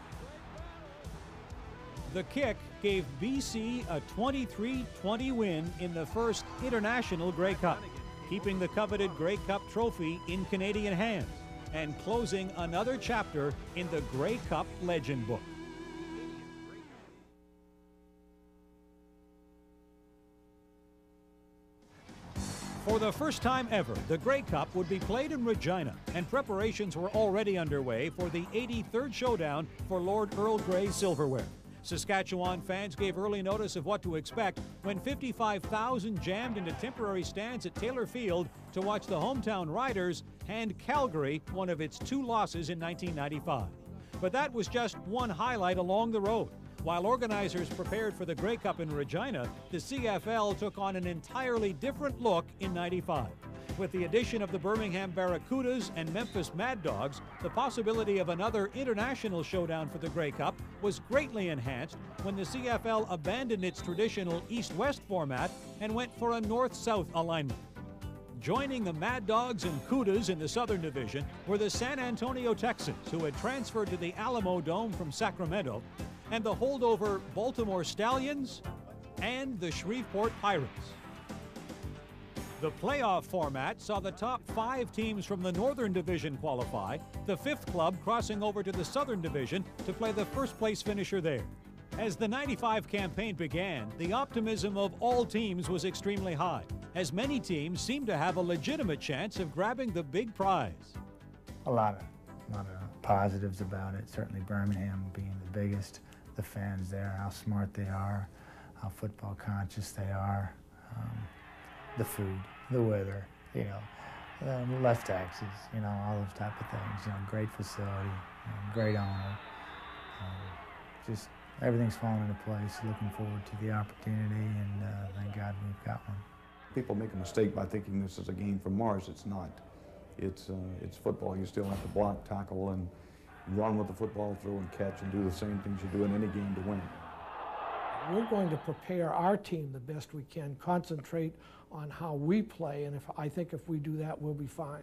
The kick gave BC a 23-20 win in the first International Grey Cup, keeping the coveted Grey Cup trophy in Canadian hands and closing another chapter in the Grey Cup legend book. For the first time ever, the Grey Cup would be played in Regina, and preparations were already underway for the 83rd showdown for Lord Earl Grey's silverware. Saskatchewan fans gave early notice of what to expect when 55,000 jammed into temporary stands at Taylor Field to watch the hometown Riders hand Calgary one of its 2 losses in 1995. But that was just one highlight along the road. While organizers prepared for the Grey Cup in Regina, the CFL took on an entirely different look in '95. With the addition of the Birmingham Barracudas and Memphis Mad Dogs, the possibility of another international showdown for the Grey Cup was greatly enhanced when the CFL abandoned its traditional East-West format and went for a North-South alignment. Joining the Mad Dogs and Cudas in the Southern Division were the San Antonio Texans, who had transferred to the Alamo Dome from Sacramento, and the holdover Baltimore Stallions and the Shreveport Pirates. The playoff format saw the top 5 teams from the Northern Division qualify, the 5th club crossing over to the Southern Division to play the first-place finisher there. As the '95 campaign began, the optimism of all teams was extremely high, as many teams seemed to have a legitimate chance of grabbing the big prize. A lot of positives about it, certainly Birmingham being the biggest. The fans there, how smart they are, how football conscious they are, the food, the weather, less taxes, all those type of things. Great facility, great owner. Just everything's falling into place. Looking forward to the opportunity, and thank God we've got one. People make a mistake by thinking this is a game from Mars. It's not. It's football. You still have to block, tackle, and run with the football, throw and catch, and do the same things you do in any game to win. We're going to prepare our team the best we can, concentrate on how we play, and I think if we do that, we'll be fine.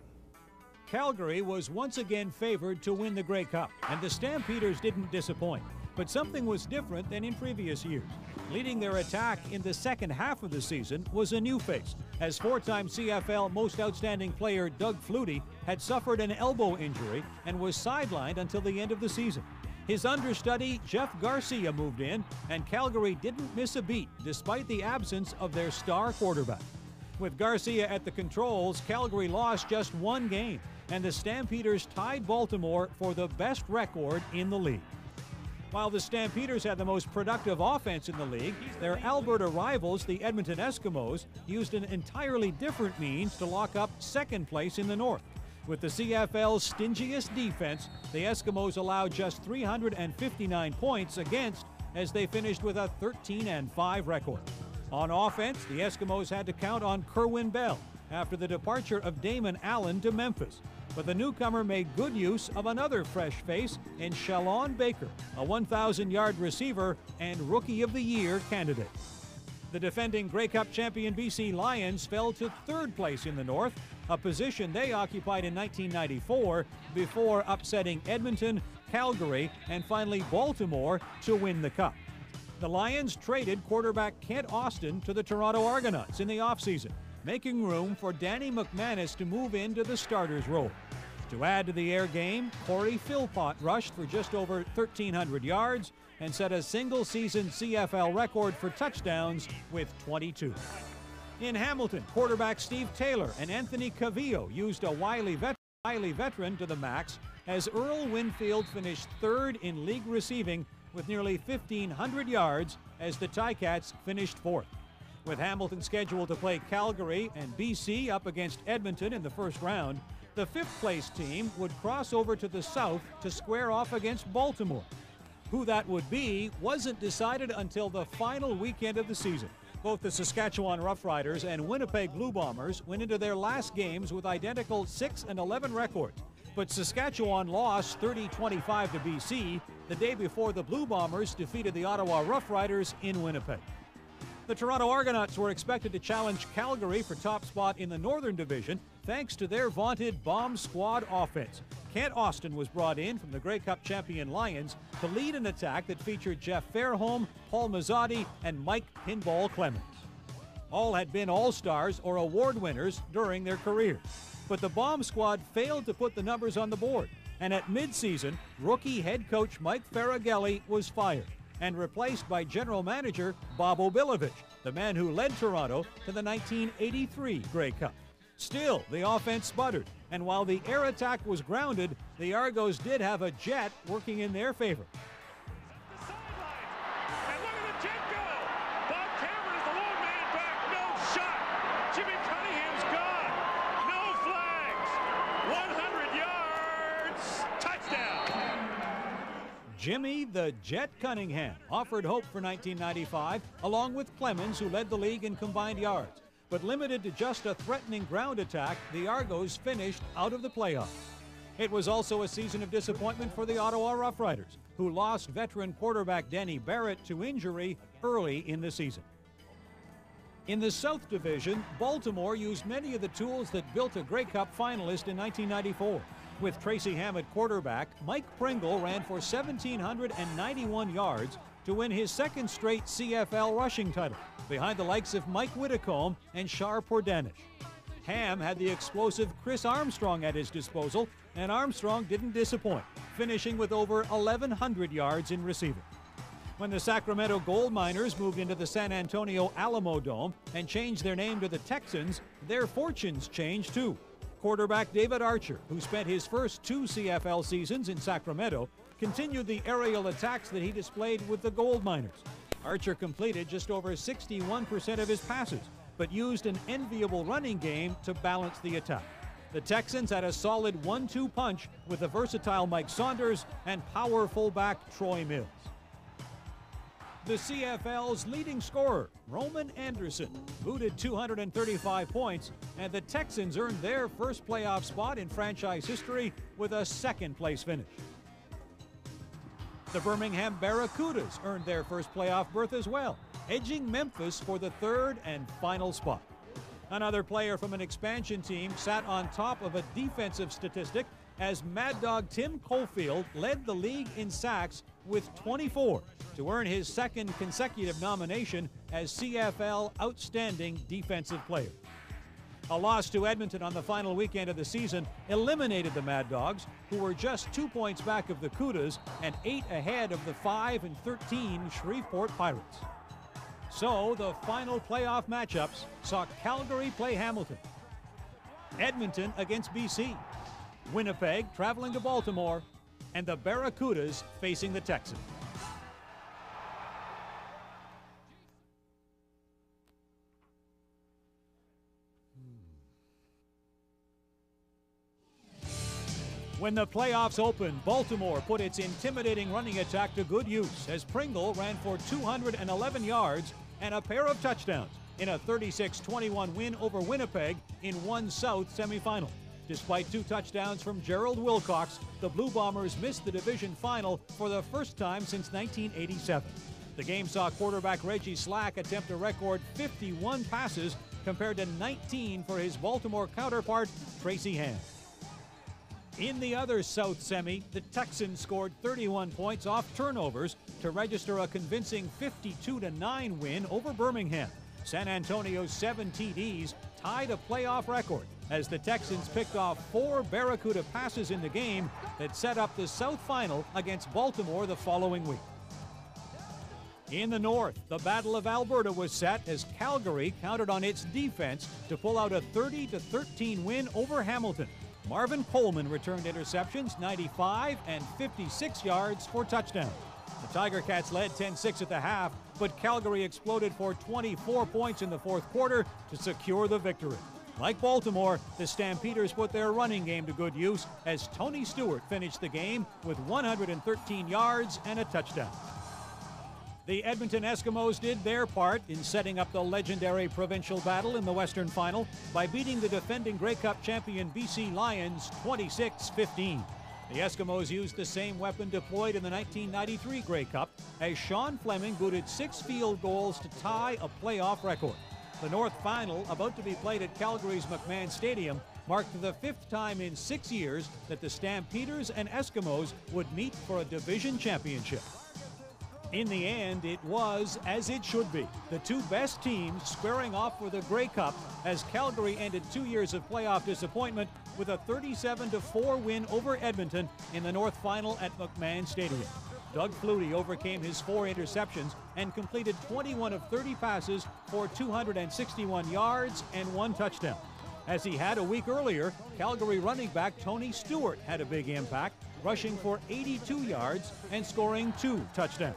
Calgary was once again favored to win the Grey Cup, and the Stampeders didn't disappoint. But something was different than in previous years. Leading their attack in the second half of the season was a new face, as 4-time CFL Most Outstanding Player Doug Flutie had suffered an elbow injury and was sidelined until the end of the season. His understudy, Jeff Garcia, moved in, and Calgary didn't miss a beat despite the absence of their star quarterback. With Garcia at the controls, Calgary lost just 1 game, and the Stampeders tied Baltimore for the best record in the league. While the Stampeders had the most productive offense in the league, their Alberta rivals, the Edmonton Eskimos, used an entirely different means to lock up second place in the North. With the CFL's stingiest defense, the Eskimos allowed just 359 points against, as they finished with a 13-5 record. On offense, the Eskimos had to count on Kerwin Bell after the departure of Damon Allen to Memphis. But the newcomer made good use of another fresh face in Shalon Baker, a 1,000-yard receiver and Rookie of the Year candidate. The defending Grey Cup champion BC Lions fell to 3rd place in the North, a position they occupied in 1994 before upsetting Edmonton, Calgary, and finally Baltimore to win the Cup. The Lions traded quarterback Kent Austin to the Toronto Argonauts in the offseason, making room for Danny McManus to move into the starter's role. To add to the air game, Corey Philpott rushed for just over 1,300 yards and set a single-season CFL record for touchdowns with 22. In Hamilton, quarterback Steve Taylor and Anthony Cavillo used a wily veteran to the max as Earl Winfield finished third in league receiving with nearly 1,500 yards as the Ticats finished fourth. With Hamilton scheduled to play Calgary and BC up against Edmonton in the first round, the fifth-place team would cross over to the south to square off against Baltimore. Who that would be wasn't decided until the final weekend of the season. Both the Saskatchewan Roughriders and Winnipeg Blue Bombers went into their last games with identical 6-11 records. But Saskatchewan lost 30-25 to BC the day before the Blue Bombers defeated the Ottawa Roughriders in Winnipeg. The Toronto Argonauts were expected to challenge Calgary for top spot in the Northern Division thanks to their vaunted bomb squad offense. Kent Austin was brought in from the Grey Cup champion Lions to lead an attack that featured Jeff Fairholm, Paul Mazzotti, and Mike Pinball Clemens. All had been All-Stars or award winners during their careers. But the bomb squad failed to put the numbers on the board. And at midseason, rookie head coach Mike Faragelli was fired and replaced by general manager Bob Obilovich, the man who led Toronto to the 1983 Grey Cup. Still, the offense sputtered, and while the air attack was grounded, the Argos did have a jet working in their favor. And look at the jet go! Bob Cameron is the lone man back. No shot. Jimmy Cunningham's gone. No flags. 100 yards. Touchdown. Jimmy the Jet Cunningham offered hope for 1995, along with Clemens, who led the league in combined yards. But limited to just a threatening ground attack, the Argos finished out of the playoffs. It was also a season of disappointment for the Ottawa Roughriders, who lost veteran quarterback Danny Barrett to injury early in the season. In the South Division, Baltimore used many of the tools that built a Grey Cup finalist in 1994. With Tracy Ham at quarterback, Mike Pringle ran for 1,791 yards to win his second straight CFL rushing title, behind the likes of Mike Whitacombe and Shar Pordanish. Ham had the explosive Chris Armstrong at his disposal, and Armstrong didn't disappoint, finishing with over 1,100 yards in receiving. When the Sacramento Gold Miners moved into the San Antonio Alamo Dome and changed their name to the Texans, their fortunes changed too. Quarterback David Archer, who spent his first 2 CFL seasons in Sacramento, continued the aerial attacks that he displayed with the Gold Miners. Archer completed just over 61% of his passes, but used an enviable running game to balance the attack. The Texans had a solid 1-2 punch with the versatile Mike Saunders and power fullback Troy Mills. The CFL's leading scorer, Roman Anderson, booted 235 points, and the Texans earned their first playoff spot in franchise history with a second-place finish. The Birmingham Barracudas earned their first playoff berth as well, edging Memphis for the third and final spot. Another player from an expansion team sat on top of a defensive statistic as Mad Dog Tim Caulfield led the league in sacks with 24 to earn his second consecutive nomination as CFL Outstanding Defensive Player. A loss to Edmonton on the final weekend of the season eliminated the Mad Dogs, who were just 2 points back of the Cudas and 8 ahead of the 5-13 Shreveport Pirates. So the final playoff matchups saw Calgary play Hamilton, Edmonton against BC, Winnipeg traveling to Baltimore, and the Barracudas facing the Texans. When the playoffs opened, Baltimore put its intimidating running attack to good use as Pringle ran for 211 yards and a pair of touchdowns in a 36-21 win over Winnipeg in 1 South semifinal. Despite 2 touchdowns from Gerald Wilcox, the Blue Bombers missed the division final for the first time since 1987. The game saw quarterback Reggie Slack attempt a record 51 passes compared to 19 for his Baltimore counterpart, Tracy Ham. In the other South semi, the Texans scored 31 points off turnovers to register a convincing 52-9 win over Birmingham. San Antonio's 7 TDs tied a playoff record as the Texans picked off 4 Barracuda passes in the game that set up the South Final against Baltimore the following week. In the North, the Battle of Alberta was set as Calgary counted on its defense to pull out a 30-13 win over Hamilton. Marvin Coleman returned interceptions, 95 and 56 yards for touchdowns. The Tiger Cats led 10-6 at the half, but Calgary exploded for 24 points in the fourth quarter to secure the victory. Like Baltimore, the Stampeders put their running game to good use as Tony Stewart finished the game with 113 yards and a touchdown. The Edmonton Eskimos did their part in setting up the legendary provincial battle in the Western Final by beating the defending Grey Cup champion BC Lions 26-15. The Eskimos used the same weapon deployed in the 1993 Grey Cup as Sean Fleming booted 6 field goals to tie a playoff record. The North Final, about to be played at Calgary's McMahon Stadium, marked the 5th time in 6 years that the Stampeders and Eskimos would meet for a division championship. In the end, it was as it should be. The 2 best teams squaring off for the Grey Cup as Calgary ended 2 years of playoff disappointment with a 37-4 win over Edmonton in the North Final at McMahon Stadium. Doug Flutie overcame his 4 interceptions and completed 21 of 30 passes for 261 yards and 1 touchdown. As he had a week earlier, Calgary running back Tony Stewart had a big impact, rushing for 82 yards and scoring 2 touchdowns.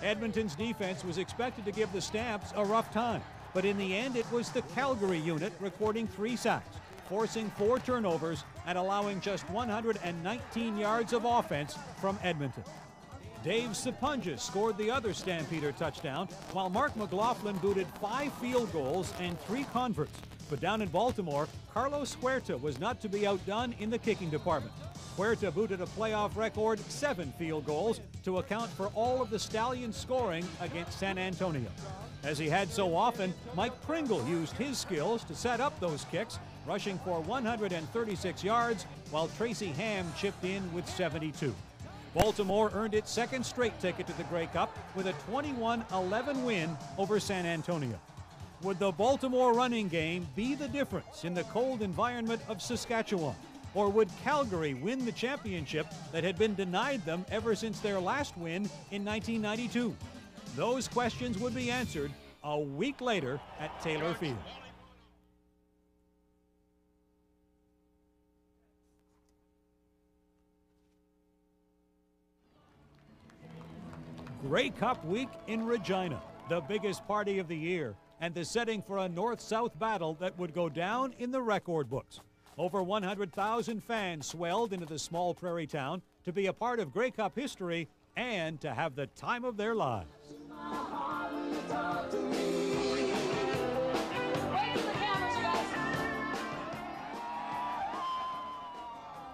Edmonton's defense was expected to give the Stamps a rough time, but in the end it was the Calgary unit recording 3 sacks, forcing 4 turnovers and allowing just 119 yards of offense from Edmonton. Dave Sapunja scored the other Stampeder touchdown, while Mark McLaughlin booted 5 field goals and 3 converts. But down in Baltimore, Carlos Huerta was not to be outdone in the kicking department. Huerta booted a playoff record 7 field goals to account for all of the Stallions' scoring against San Antonio. As he had so often, Mike Pringle used his skills to set up those kicks, rushing for 136 yards, while Tracy Ham chipped in with 72. Baltimore earned its 2nd straight ticket to the Grey Cup with a 21-11 win over San Antonio. Would the Baltimore running game be the difference in the cold environment of Saskatchewan? Or would Calgary win the championship that had been denied them ever since their last win in 1992? Those questions would be answered a week later at Taylor Field. Grey Cup week in Regina, the biggest party of the year, and the setting for a north-south battle that would go down in the record books. Over 100,000 fans swelled into the small prairie town to be a part of Grey Cup history and to have the time of their lives.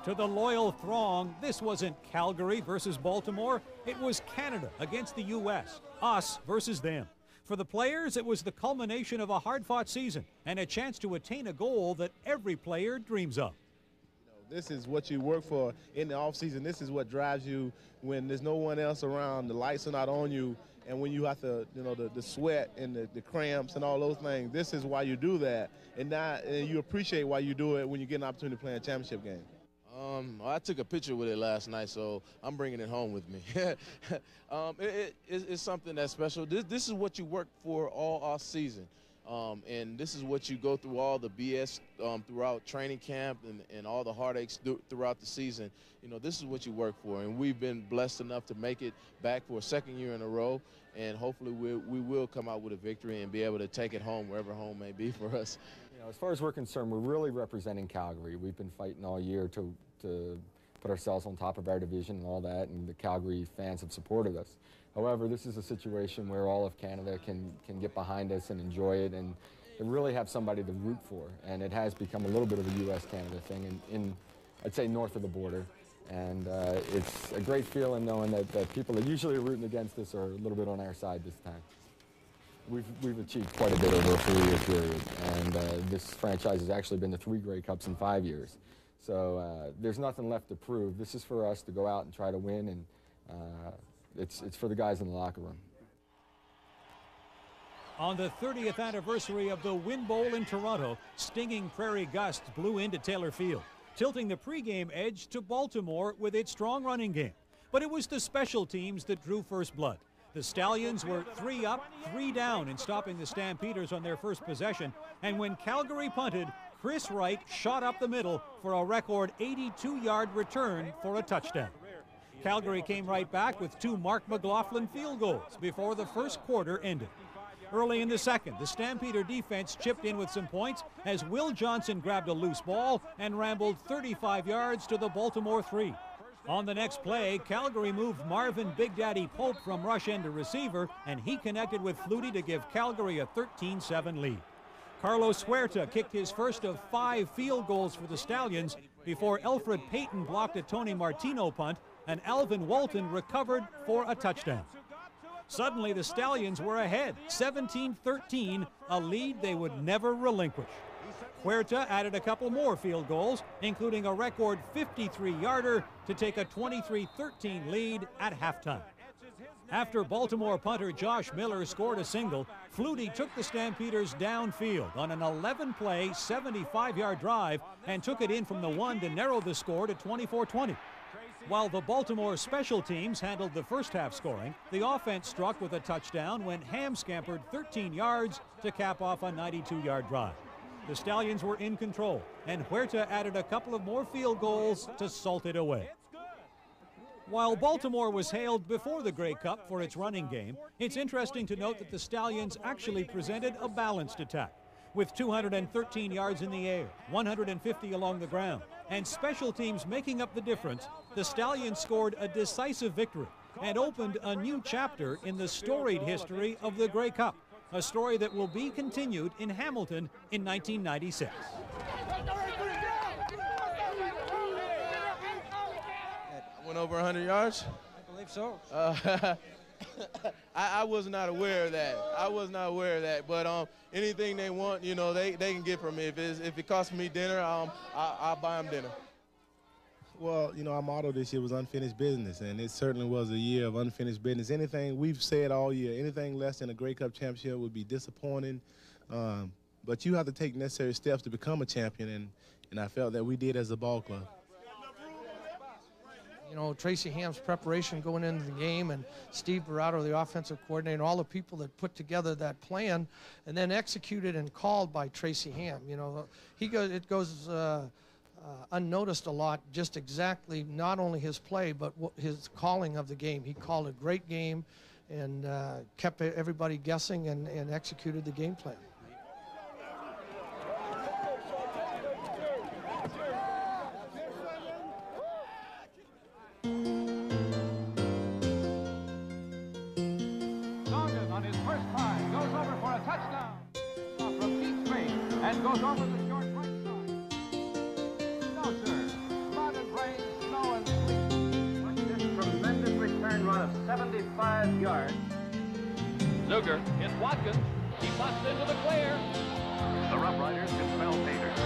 To the loyal throng, this wasn't Calgary versus Baltimore. It was Canada against the U.S., us versus them. For the players, it was the culmination of a hard-fought season and a chance to attain a goal that every player dreams of. This is what you work for in the offseason. This is what drives you when there's no one else around, the lights are not on you, and when you have to, the sweat and the cramps and all those things. This is why you do that, and you appreciate why you do it when you get an opportunity to play a championship game. I took a picture with it last night, so I'm bringing it home with me. It's something that's special. This is what you work for all off season, and this is what you go through all the BS throughout training camp and all the heartaches throughout the season. This is what you work for, and we've been blessed enough to make it back for a 2nd year in a row, and hopefully we will come out with a victory and be able to take it home wherever home may be for us. As far as we're concerned, we're really representing Calgary. We've been fighting all year to put ourselves on top of our division and all that, and the Calgary fans have supported us. However, this is a situation where all of Canada can get behind us and enjoy it and really have somebody to root for. And it has become a little bit of a U.S.-Canada thing in I'd say, north of the border. And it's a great feeling knowing that people that usually are rooting against us are a little bit on our side this time. We've achieved quite a bit over a 4-year period, and this franchise has actually been to 3 Grey Cups in 5 years. So there's nothing left to prove. This is for us to go out and try to win, and it's for the guys in the locker room. On the 30th anniversary of the Wind Bowl in Toronto, stinging prairie gusts blew into Taylor Field, tilting the pregame edge to Baltimore with its strong running game. But it was the special teams that drew first blood. The Stallions were 3 up, 3 down in stopping the Stampeders on their first possession, and when Calgary punted, Chris Wright shot up the middle for a record 82-yard return for a touchdown. Calgary came right back with 2 Mark McLaughlin field goals before the first quarter ended. Early in the second, the Stampeder defense chipped in with some points as Will Johnson grabbed a loose ball and rambled 35 yards to the Baltimore 3. On the next play, Calgary moved Marvin Big Daddy Pope from rush end to receiver, and he connected with Flutie to give Calgary a 13-7 lead. Carlos Huerta kicked his first of 5 field goals for the Stallions before Elfrid Payton blocked a Tony Martino punt and Alvin Walton recovered for a touchdown. Suddenly, the Stallions were ahead, 17-13, a lead they would never relinquish. Huerta added a couple more field goals, including a record 53-yarder to take a 23-13 lead at halftime. After Baltimore punter Josh Miller scored a single, Flutie took the Stampeders downfield on an 11-play, 75-yard drive and took it in from the 1 to narrow the score to 24-20. While the Baltimore special teams handled the first half scoring, the offense struck with a touchdown when Ham scampered 13 yards to cap off a 92-yard drive. The Stallions were in control, and Huerta added a couple of more field goals to salt it away. While Baltimore was hailed before the Grey Cup for its running game, it's interesting to note that the Stallions actually presented a balanced attack. With 213 yards in the air, 150 along the ground, and special teams making up the difference, the Stallions scored a decisive victory and opened a new chapter in the storied history of the Grey Cup, a story that will be continued in Hamilton in 1996. Went over 100 yards? I believe so. I was not aware of that. I was not aware of that. But anything they want, you know, they can get from me. If it costs me dinner, I'll buy them dinner. Well, you know, our motto this year was unfinished business, and it certainly was a year of unfinished business. Anything we've said all year, anything less than a Grey Cup championship would be disappointing. But you have to take necessary steps to become a champion, and I felt that we did as a ball club. You know, Tracy Ham's preparation going into the game, and Steve Barato, the offensive coordinator, and all the people that put together that plan and then executed and called by Tracy Ham. You know, it goes unnoticed a lot, just exactly not only his play, but his calling of the game. He called a great game and kept everybody guessing and executed the game plan. On his first try, goes over for a touchdown. From deep three, and goes over the short right side. No, sir. Mud and rain, snow and sleet. Watch this tremendous return run of 75 yards. Zuger hits Watkins. He busts into the clear. The Rough Riders can spell Peters.